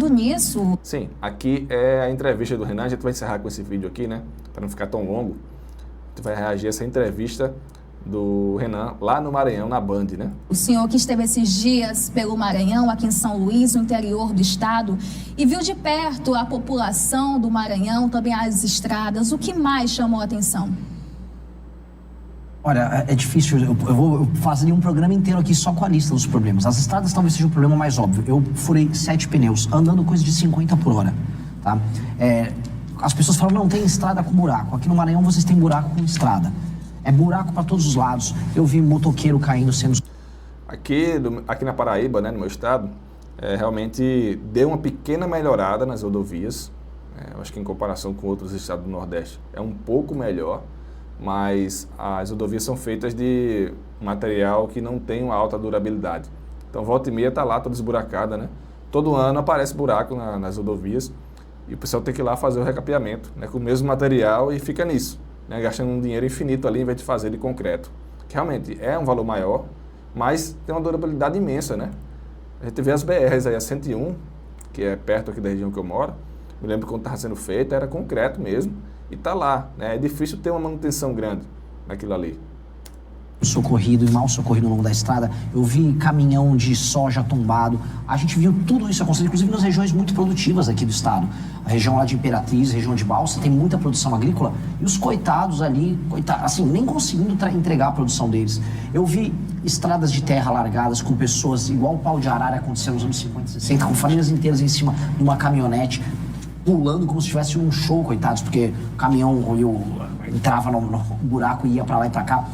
Nisso. Sim, aqui é a entrevista do Renan. A gente vai encerrar com esse vídeo aqui, né? Para não ficar tão longo. A gente vai reagir a essa entrevista do Renan lá no Maranhão, na Band, né? O senhor que esteve esses dias pelo Maranhão, aqui em São Luís, no interior do estado, e viu de perto a população do Maranhão, também as estradas. O que mais chamou a atenção? Olha, é difícil, eu fazer um programa inteiro aqui só com a lista dos problemas. As estradas talvez seja o problema mais óbvio. Eu furei 7 pneus, andando coisa de 50 por hora, tá? As pessoas falam, não, tem estrada com buraco. Aqui no Maranhão vocês têm buraco com estrada. É buraco para todos os lados. Eu vi motoqueiro caindo sendo... Aqui na Paraíba, né, no meu estado, realmente deu uma pequena melhorada nas rodovias. Eu acho que em comparação com outros estados do Nordeste é um pouco melhor. Mas as rodovias são feitas de material que não tem uma alta durabilidade. Então, volta e meia está lá toda esburacada, né? Todo ano aparece buraco nas rodovias e o pessoal tem que ir lá fazer o recapeamento, né, com o mesmo material e fica nisso, né, gastando um dinheiro infinito ali em vez de fazer de concreto. Que realmente é um valor maior, mas tem uma durabilidade imensa, né? A gente vê as BRs aí, a 101, que é perto aqui da região que eu moro. Me lembro que quando estava sendo feita era concreto mesmo. E está lá, né? É difícil ter uma manutenção grande naquilo ali. Socorrido e mal socorrido ao longo da estrada. Eu vi caminhão de soja tombado. A gente viu tudo isso acontecer, inclusive nas regiões muito produtivas aqui do estado. A região lá de Imperatriz, região de Balsa, tem muita produção agrícola. E os coitados ali, assim, nem conseguindo entregar a produção deles. Eu vi estradas de terra largadas com pessoas, igual o pau de arara aconteceu nos anos 50 e 60, com famílias inteiras em cima de uma caminhonete, pulando como se estivesse um show, coitados, porque o caminhão entrava no buraco e ia para lá e para cá.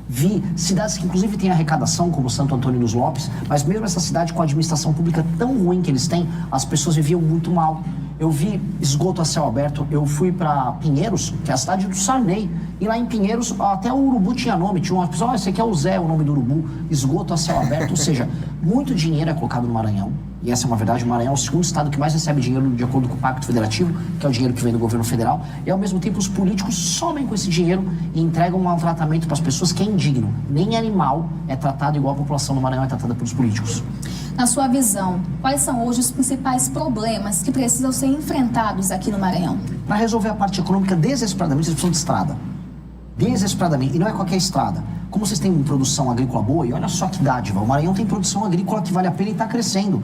Vi cidades que inclusive têm arrecadação, como Santo Antônio dos Lopes, mas mesmo essa cidade com a administração pública tão ruim que eles têm, as pessoas viviam muito mal. Eu vi esgoto a céu aberto, eu fui para Pinheiros, que é a cidade do Sarney, e lá em Pinheiros até o urubu tinha nome, tinha uma pessoa, esse aqui é o Zé, o nome do urubu, esgoto a céu aberto, ou seja, muito dinheiro é colocado no Maranhão. E essa é uma verdade, o Maranhão é o segundo estado que mais recebe dinheiro de acordo com o Pacto Federativo, que é o dinheiro que vem do governo federal, e ao mesmo tempo os políticos somem com esse dinheiro e entregam um maltratamento para as pessoas que é indigno. Nem animal é tratado igual a população do Maranhão é tratada pelos políticos. Na sua visão, quais são hoje os principais problemas que precisam ser enfrentados aqui no Maranhão? Para resolver a parte econômica, desesperadamente, vocês precisam de estrada. Desesperadamente, e não é qualquer estrada. Como vocês têm produção agrícola boa, e olha só que dádiva, o Maranhão tem produção agrícola que vale a pena e está crescendo.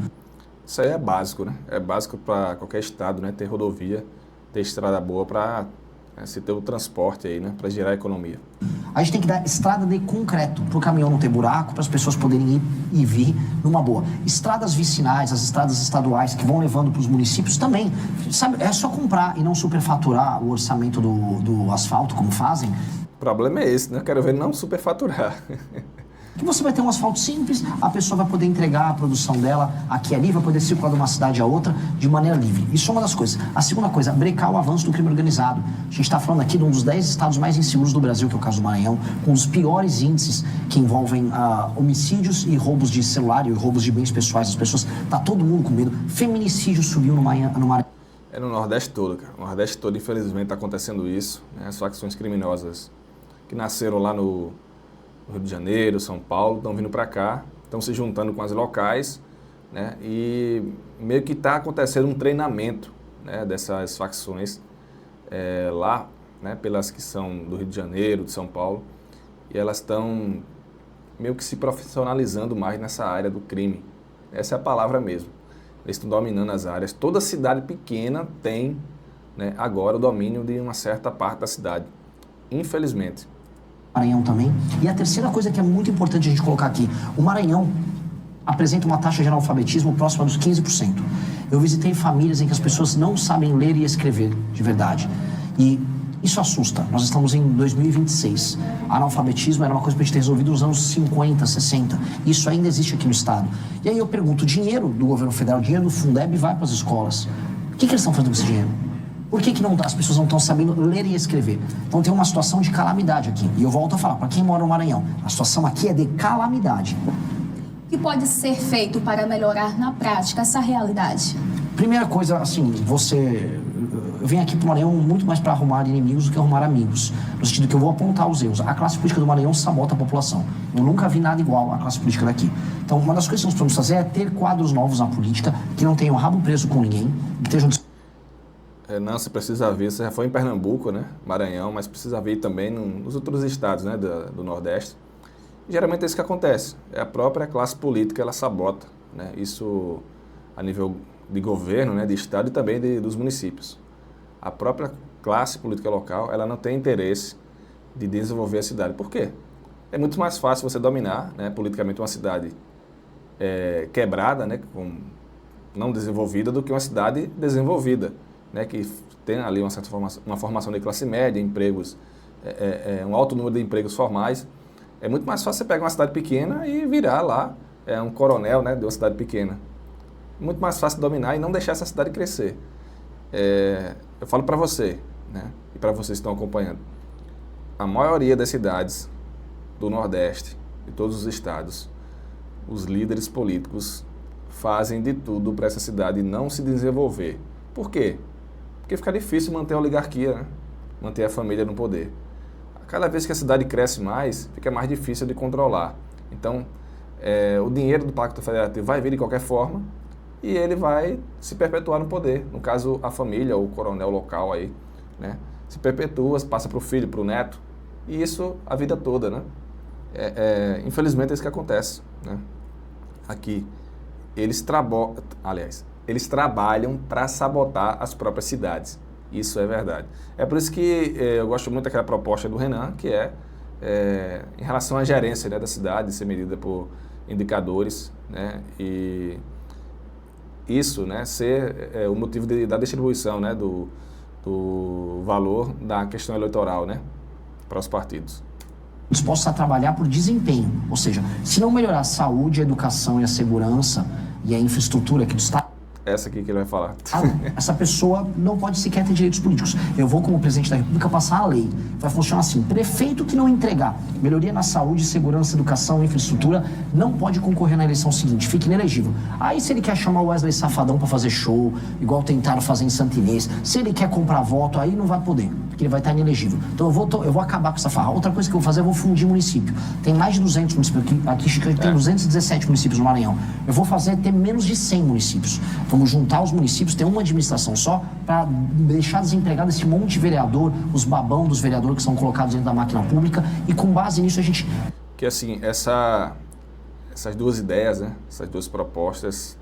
Isso aí é básico, né? É básico para qualquer estado, né? Ter rodovia, ter estrada boa para se ter o transporte aí, né? Para gerar economia. A gente tem que dar estrada de concreto, para o caminhão não ter buraco, para as pessoas poderem ir e vir numa boa. Estradas vicinais, as estradas estaduais que vão levando para os municípios também. Sabe, é só comprar e não superfaturar o orçamento do asfalto, como fazem. O problema é esse, né? Quero ver não superfaturar. Que você vai ter um asfalto simples, a pessoa vai poder entregar a produção dela aqui e ali, vai poder circular de uma cidade a outra de maneira livre. Isso é uma das coisas. A segunda coisa, brecar o avanço do crime organizado. A gente está falando aqui de um dos 10 estados mais inseguros do Brasil, que é o caso do Maranhão, com os piores índices que envolvem homicídios e roubos de celular e roubos de bens pessoais das pessoas. Tá todo mundo com medo. Feminicídio subiu no Maranhão. É no Nordeste todo, cara. No Nordeste todo, infelizmente, está acontecendo isso. Né? As facções criminosas que nasceram lá no Rio de Janeiro, São Paulo, estão vindo para cá, estão se juntando com as locais, né? E meio que está acontecendo um treinamento, né, dessas facções lá, né, pelas que são do Rio de Janeiro, de São Paulo, e elas estão meio que se profissionalizando mais nessa área do crime. Essa é a palavra mesmo. Eles estão dominando as áreas. Toda cidade pequena tem, né, agora o domínio de uma certa parte da cidade, infelizmente. Maranhão também. E a terceira coisa que é muito importante a gente colocar aqui, o Maranhão apresenta uma taxa de analfabetismo próxima dos 15%. Eu visitei famílias em que as pessoas não sabem ler e escrever de verdade. E isso assusta. Nós estamos em 2026. Analfabetismo era uma coisa para a gente ter resolvido nos anos 50, 60. Isso ainda existe aqui no estado. E aí eu pergunto, o dinheiro do governo federal, o dinheiro do Fundeb vai para as escolas. O que eles estão fazendo com esse dinheiro? Por que as pessoas não estão sabendo ler e escrever? Então tem uma situação de calamidade aqui. E eu volto a falar, para quem mora no Maranhão, a situação aqui é de calamidade. O que pode ser feito para melhorar na prática essa realidade? Primeira coisa, assim, eu venho aqui para o Maranhão muito mais para arrumar inimigos do que arrumar amigos. No sentido que eu vou apontar os erros. A classe política do Maranhão sabota a população. Eu nunca vi nada igual à classe política daqui. Então, uma das coisas que nós podemos fazer é ter quadros novos na política, que não tenham rabo preso com ninguém, que estejam... Não, você precisa ver, você já foi em Pernambuco, né, Maranhão, mas precisa ver também nos outros estados, né, do Nordeste. E, geralmente é isso que acontece, é a própria classe política, ela sabota, né, isso a nível de governo, né, de estado e também dos municípios. A própria classe política local, ela não tem interesse de desenvolver a cidade. Por quê? É muito mais fácil você dominar, né, politicamente uma cidade quebrada, né, não desenvolvida, do que uma cidade desenvolvida, né, que tem ali uma certa formação de classe média, empregos, um alto número de empregos formais. É muito mais fácil você pegar uma cidade pequena e virar lá um coronel, né, de uma cidade pequena. Muito mais fácil dominar e não deixar essa cidade crescer. Eu falo para você, né, e para vocês que estão acompanhando, a maioria das cidades do Nordeste, de todos os estados, os líderes políticos fazem de tudo para essa cidade não se desenvolver. Por quê? Porque fica difícil manter a oligarquia, né? Manter a família no poder. Cada vez que a cidade cresce mais, fica mais difícil de controlar. Então, o dinheiro do Pacto Federativo vai vir de qualquer forma e ele vai se perpetuar no poder. No caso, a família, o coronel local aí, né? Se perpetua, passa para o filho, para o neto, e isso a vida toda, né? Infelizmente é isso que acontece, né? Aqui, eles trabalham para sabotar as próprias cidades. Isso é verdade. É por isso que eu gosto muito daquela proposta do Renan, que em relação à gerência, né, da cidade, ser medida por indicadores, né, e isso, né, ser o motivo da distribuição, né, do valor da questão eleitoral, né, para os partidos. Dispostos a trabalhar por desempenho, ou seja, se não melhorar a saúde, a educação e a segurança e a infraestrutura aqui do Estado, essa aqui que ele vai falar. Essa pessoa não pode sequer ter direitos políticos. Eu vou, como presidente da República, passar a lei. Vai funcionar assim: prefeito que não entregar melhoria na saúde, segurança, educação, infraestrutura, não pode concorrer na eleição seguinte, fica inelegível. Aí, se ele quer chamar o Wesley Safadão para fazer show, igual tentaram fazer em Santa Inês, se ele quer comprar voto, aí não vai poder, porque ele vai estar inelegível. Então eu vou acabar com essa farra. Outra coisa que eu vou fazer, eu vou fundir município. Tem mais de 200 municípios, aqui tem 217 municípios no Maranhão. Eu vou fazer ter menos de 100 municípios. Vamos juntar os municípios, ter uma administração só, para deixar desempregado esse monte de vereador, os babão dos vereadores que são colocados dentro da máquina pública, e com base nisso a gente... Que assim, essas duas ideias, né, essas duas propostas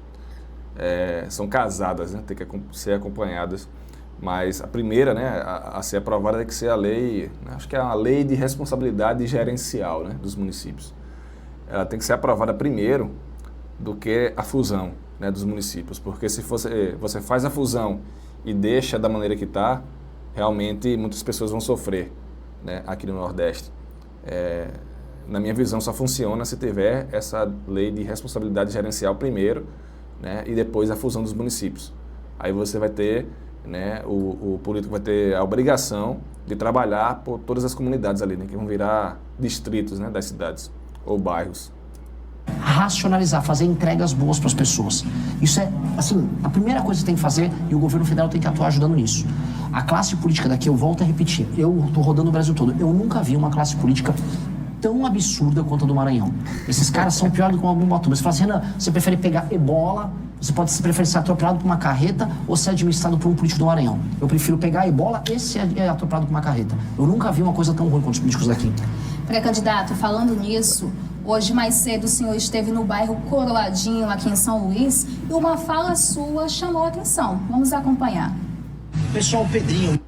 são casadas, né, tem que ser acompanhadas, mas a primeira, né, a ser aprovada tem que ser a lei, acho que é a lei de responsabilidade gerencial, né, dos municípios. Ela tem que ser aprovada primeiro do que a fusão, né, dos municípios, porque se você faz a fusão e deixa da maneira que está, realmente muitas pessoas vão sofrer, né, aqui no Nordeste. Na minha visão, só funciona se tiver essa lei de responsabilidade gerencial primeiro, né, e depois a fusão dos municípios. Aí você vai ter, né, o político vai ter a obrigação de trabalhar por todas as comunidades ali, né, que vão virar distritos, né, das cidades ou bairros. Racionalizar, fazer entregas boas para as pessoas. Isso é, assim, a primeira coisa que tem que fazer, e o governo federal tem que atuar ajudando nisso. A classe política daqui, eu volto a repetir, eu estou rodando o Brasil todo, eu nunca vi uma classe política tão absurda quanto a do Maranhão. Esses caras são piores do que uma bombatuba. Você fala assim: Renan, você prefere pegar ebola, você prefere ser atropelado por uma carreta ou ser administrado por um político do Maranhão? Eu prefiro pegar ebola e ser atropelado por uma carreta. Eu nunca vi uma coisa tão ruim quanto os políticos daqui. Pré-candidato, falando nisso, hoje mais cedo o senhor esteve no bairro Coroadinho, aqui em São Luís, e uma fala sua chamou a atenção. Vamos acompanhar. Pessoal, Pedrinho...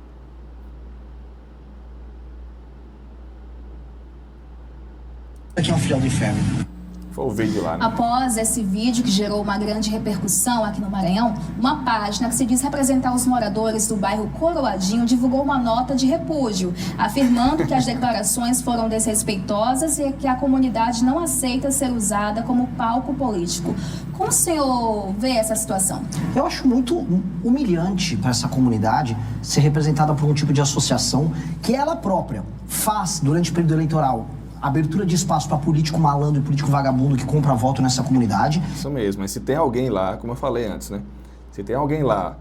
Aqui é um filial do inferno. Foi o vídeo lá, né? Após esse vídeo, que gerou uma grande repercussão aqui no Maranhão, uma página que se diz representar os moradores do bairro Coroadinho divulgou uma nota de repúdio, afirmando que as declarações foram desrespeitosas e que a comunidade não aceita ser usada como palco político. Como o senhor vê essa situação? Eu acho muito humilhante para essa comunidade ser representada por um tipo de associação que ela própria faz durante o período eleitoral. Abertura de espaço para político malandro e político vagabundo que compra voto nessa comunidade. Isso mesmo, mas se tem alguém lá, como eu falei antes, né? Se tem alguém lá,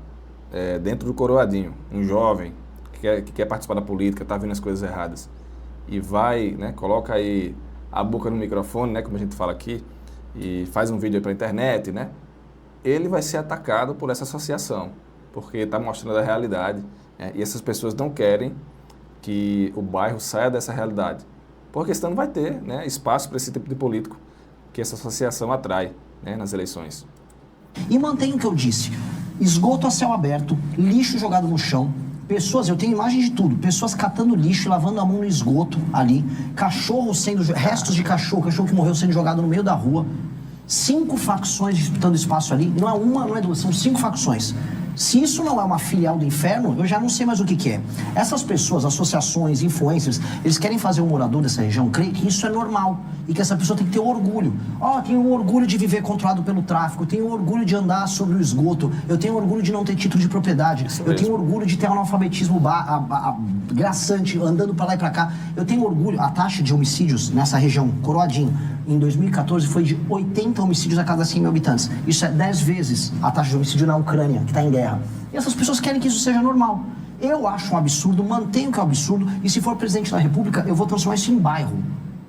dentro do Coroadinho, um jovem que quer participar da política, está vendo as coisas erradas, e vai, né, coloca aí a boca no microfone, né, como a gente fala aqui, e faz um vídeo para a internet, né, ele vai ser atacado por essa associação, porque está mostrando a realidade, né, e essas pessoas não querem que o bairro saia dessa realidade, porque senão não vai ter, né, espaço para esse tipo de político que essa associação atrai, né, nas eleições. E mantenho o que eu disse, esgoto a céu aberto, lixo jogado no chão, pessoas, eu tenho imagem de tudo, pessoas catando lixo, lavando a mão no esgoto ali, restos de cachorro que morreu sendo jogado no meio da rua, 5 facções disputando espaço ali, não é uma, não é duas, são 5 facções. Se isso não é uma filial do inferno, eu já não sei mais o que é. Essas pessoas, associações, influencers, eles querem fazer um morador dessa região crer que isso é normal e que essa pessoa tem que ter orgulho. Eu tenho orgulho de viver controlado pelo tráfico, eu tenho orgulho de andar sobre o esgoto, eu tenho orgulho de não ter título de propriedade, eu tenho orgulho de ter um analfabetismo graçante, andando para lá e para cá. Eu tenho orgulho, a taxa de homicídios nessa região, Coroadinho, em 2014 foi de 80 homicídios a cada 100 mil habitantes. Isso é 10 vezes a taxa de homicídio na Ucrânia, que está em guerra. E essas pessoas querem que isso seja normal. Eu acho um absurdo, mantenho que é um absurdo, e se for presidente da República, eu vou transformar isso em bairro.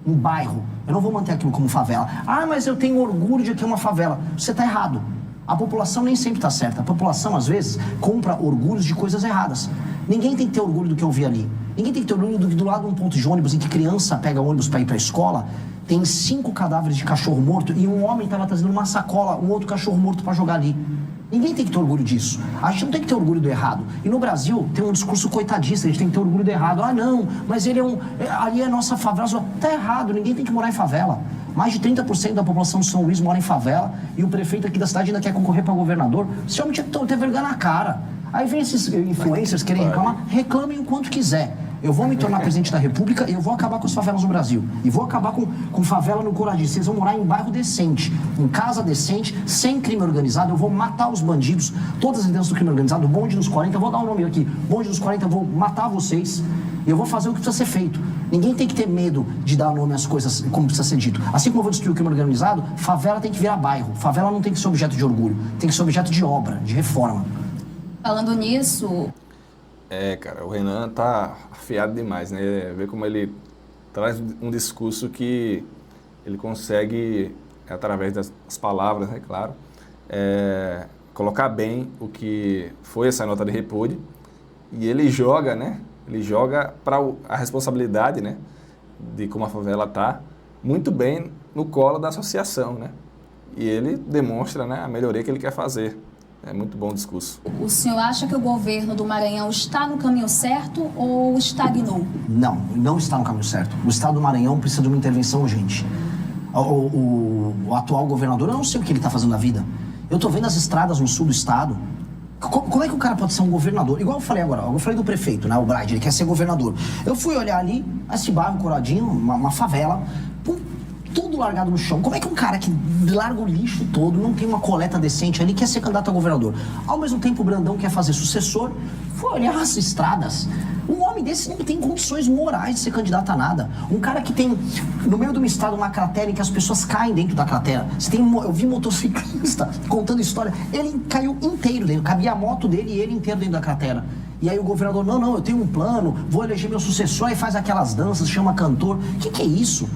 Em bairro. Eu não vou manter aquilo como favela. Mas eu tenho orgulho de ter uma favela. Você está errado. A população nem sempre está certa. A população, às vezes, compra orgulhos de coisas erradas. Ninguém tem que ter orgulho do que eu vi ali. Ninguém tem que ter orgulho do que do lado de um ponto de ônibus em que criança pega ônibus para ir para a escola, tem 5 cadáveres de cachorro morto e um homem estava trazendo uma sacola, um outro cachorro morto para jogar ali. Ninguém tem que ter orgulho disso. A gente não tem que ter orgulho do errado. E no Brasil tem um discurso coitadista, a gente tem que ter orgulho do errado. Não, mas ele ali é a nossa favela. Tá errado, ninguém tem que morar em favela. Mais de 30% da população de São Luís mora em favela e o prefeito aqui da cidade ainda quer concorrer para governador. Esse homem tinha que ter vergonha na cara. Aí vem esses influencers querem reclamar, reclamem o quanto quiser. Eu vou me tornar presidente da República e eu vou acabar com as favelas no Brasil. E vou acabar com favela no Coroadinho. Vocês vão morar em bairro decente, em casa decente, sem crime organizado. Eu vou matar os bandidos, todas as lideranças do crime organizado, o bonde dos 40, eu vou dar um nome aqui, bonde dos 40, eu vou matar vocês. E eu vou fazer o que precisa ser feito. Ninguém tem que ter medo de dar nome às coisas como precisa ser dito. Assim como eu vou destruir o crime organizado, favela tem que virar bairro. Favela não tem que ser objeto de orgulho, tem que ser objeto de obra, de reforma. Falando nisso... Cara, o Renan tá afiado demais, né? Vê como ele traz um discurso que ele consegue, através das palavras, né, claro, colocar bem o que foi essa nota de repúdio, e ele joga, né? Ele joga para a responsabilidade, né, de como a favela tá, muito bem no colo da associação, né? E ele demonstra, né, a melhoria que ele quer fazer. É muito bom o discurso. O senhor acha que o governo do Maranhão está no caminho certo ou estagnou? Não está no caminho certo. O estado do Maranhão precisa de uma intervenção urgente. O atual governador, eu não sei o que ele está fazendo na vida. Eu estou vendo as estradas no sul do estado. Como é que o cara pode ser um governador? Igual eu falei agora, eu falei do prefeito, né, o Bride, ele quer ser governador. Eu fui olhar ali, esse bairro Coroadinho, uma favela, tudo largado no chão. Como é que um cara que larga o lixo todo, não tem uma coleta decente ali, quer ser candidato a governador? Ao mesmo tempo, o Brandão quer fazer sucessor. Foi olhar as estradas. Um homem desse não tem condições morais de ser candidato a nada. Um cara que tem, no meio de uma estrada, uma cratera em que as pessoas caem dentro da cratera. Eu vi motociclista contando história. Ele caiu inteiro dentro, cabia a moto dele e ele inteiro dentro da cratera. E aí o governador, não, eu tenho um plano, vou eleger meu sucessor, e faz aquelas danças, chama cantor. O que é isso?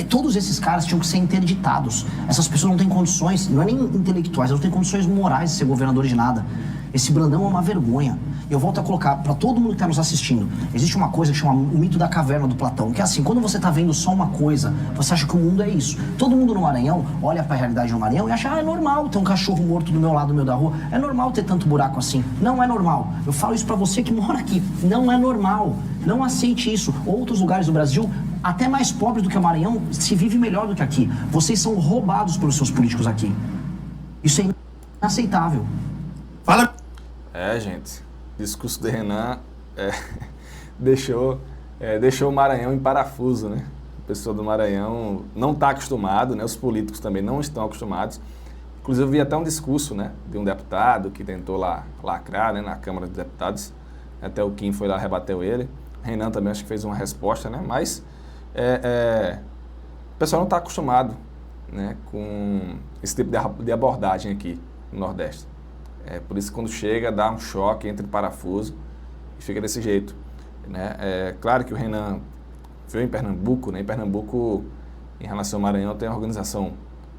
Todos esses caras tinham que ser interditados. Essas pessoas não têm condições, não é nem intelectuais, elas não têm condições morais de ser governador de nada. Esse Brandão é uma vergonha. Eu volto a colocar para todo mundo que está nos assistindo. Existe uma coisa que chama o mito da caverna do Platão, que é assim, quando você está vendo só uma coisa, você acha que o mundo é isso. Todo mundo no Maranhão olha para a realidade no Maranhão e acha, é normal ter um cachorro morto do meu lado, no meio da rua. É normal ter tanto buraco assim. Não é normal. Eu falo isso para você que mora aqui. Não é normal. Não aceite isso. Outros lugares do Brasil, até mais pobres do que o Maranhão, se vive melhor do que aqui. Vocês são roubados pelos seus políticos aqui. Isso é inaceitável. Fala. Gente, o discurso do Renan deixou o Maranhão em parafuso, né? A pessoa do Maranhão não está acostumado, né? Os políticos também não estão acostumados. Inclusive, eu vi até um discurso, né, de um deputado que tentou lacrar, né, na Câmara dos Deputados. Até o Kim foi lá, rebateu ele. O Renan também acho que fez uma resposta, né? Mas o pessoal não está acostumado, né, com esse tipo de abordagem aqui no Nordeste. Por isso, quando chega, dá um choque, entra em parafuso e fica desse jeito, né? Claro que o Renan veio em Pernambuco, né? Em Pernambuco, em relação ao Maranhão, tem uma organização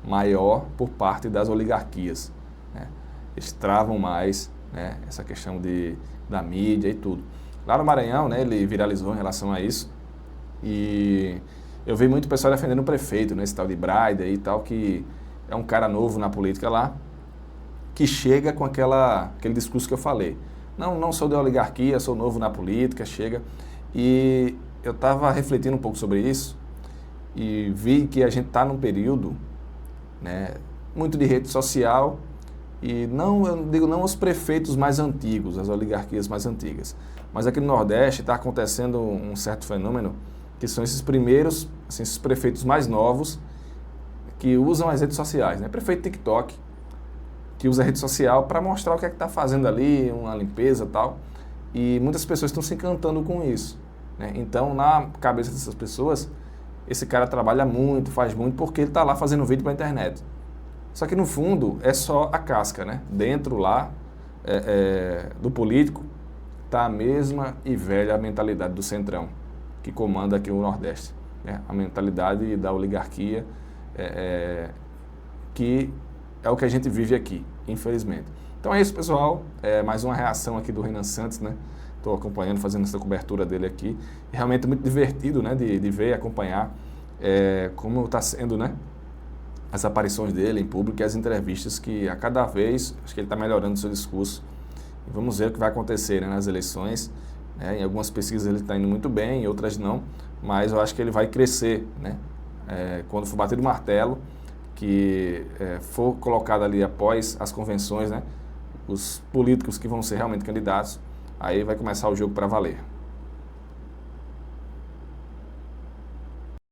maior por parte das oligarquias, né? Eles travam mais, né, essa questão da mídia e tudo. Lá no Maranhão, né, ele viralizou em relação a isso e eu vi muito pessoal defendendo o prefeito, né, esse tal de Braida e tal, que é um cara novo na política lá, que chega com aquele discurso que eu falei. Não sou de oligarquia, sou novo na política, chega. E eu estava refletindo um pouco sobre isso e vi que a gente está num período, né, muito de rede social e não, eu digo não os prefeitos mais antigos, as oligarquias mais antigas, mas aqui no Nordeste está acontecendo um certo fenômeno que são esses primeiros, assim, esses prefeitos mais novos que usam as redes sociais, né? Prefeito TikTok, que usa a rede social para mostrar o que é que está fazendo ali, uma limpeza e tal, e muitas pessoas estão se encantando com isso, né? Então, na cabeça dessas pessoas, esse cara trabalha muito, faz muito, porque ele está lá fazendo vídeo para a internet. Só que no fundo é só a casca, né? Dentro lá do político está a mesma e velha mentalidade do Centrão, que comanda aqui o Nordeste, né? A mentalidade da oligarquia, que é o que a gente vive aqui, infelizmente. Então é isso, pessoal. Mais uma reação aqui do Renan Santos, né? Estou acompanhando, fazendo essa cobertura dele aqui. E realmente é muito divertido, né? De ver e acompanhar como está sendo, né? As aparições dele em público e as entrevistas que a cada vez, acho que ele está melhorando o seu discurso. E vamos ver o que vai acontecer, né, nas eleições. Em algumas pesquisas ele está indo muito bem, em outras não. Mas eu acho que ele vai crescer, né? Quando for batido o martelo, que for colocado ali após as convenções, né? Os políticos que vão ser realmente candidatos, aí vai começar o jogo para valer.